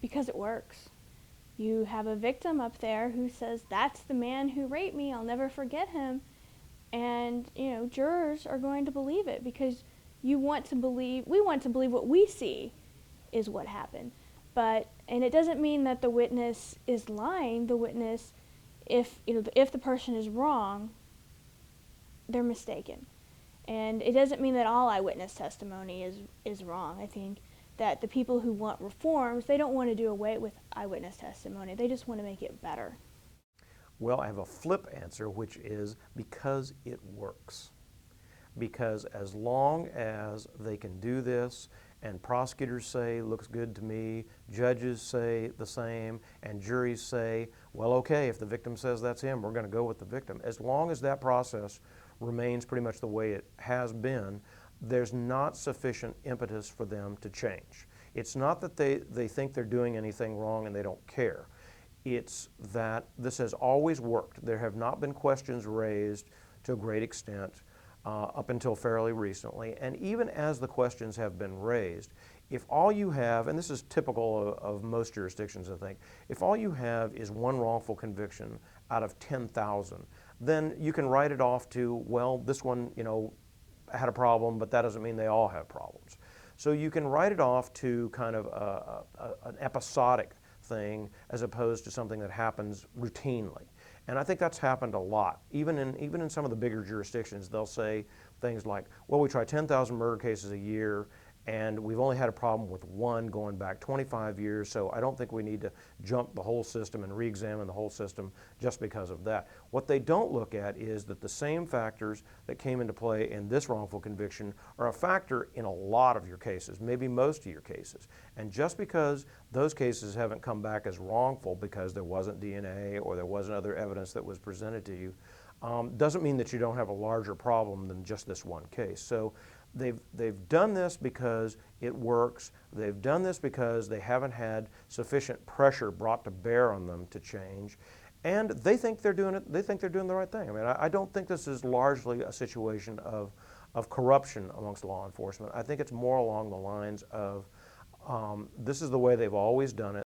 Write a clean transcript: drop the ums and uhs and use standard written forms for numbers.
Because it works. You have a victim up there who says, that's the man who raped me, I'll never forget him. And, jurors are going to believe it because we want to believe what we see is what happened. And it doesn't mean that the witness is lying. The witness, if the person is wrong, they're mistaken. And it doesn't mean that all eyewitness testimony is wrong. I think that the people who want reforms, they don't want to do away with eyewitness testimony. They just want to make it better. Well, I have a flip answer, which is because it works. Because as long as they can do this, and prosecutors say, looks good to me, judges say the same, and juries say, well, okay, if the victim says that's him, we're going to go with the victim. As long as that process remains pretty much the way it has been, there's not sufficient impetus for them to change. It's not that they think they're doing anything wrong and they don't care. It's that this has always worked. There have not been questions raised to a great extent up until fairly recently, and even as the questions have been raised, if all you have, and this is typical of most jurisdictions I think, if all you have is one wrongful conviction out of 10,000, then you can write it off to, well, this one had a problem, but that doesn't mean they all have problems. So you can write it off to kind of an episodic thing as opposed to something that happens routinely. And I think that's happened a lot. Even in some of the bigger jurisdictions, they'll say things like, well, we try 10,000 murder cases a year, and we've only had a problem with one going back 25 years, so I don't think we need to jump the whole system and re-examine the whole system just because of that. What they don't look at is that the same factors that came into play in this wrongful conviction are a factor in a lot of your cases, maybe most of your cases. And just because those cases haven't come back as wrongful because there wasn't DNA or there wasn't other evidence that was presented to you, doesn't mean that you don't have a larger problem than just this one case. So they've done this because it works. They've done this because they haven't had sufficient pressure brought to bear on them to change. And they think they're doing it. They think they're doing the right thing. I mean, I don't think this is largely a situation of corruption amongst law enforcement. I think it's more along the lines of this is the way they've always done it.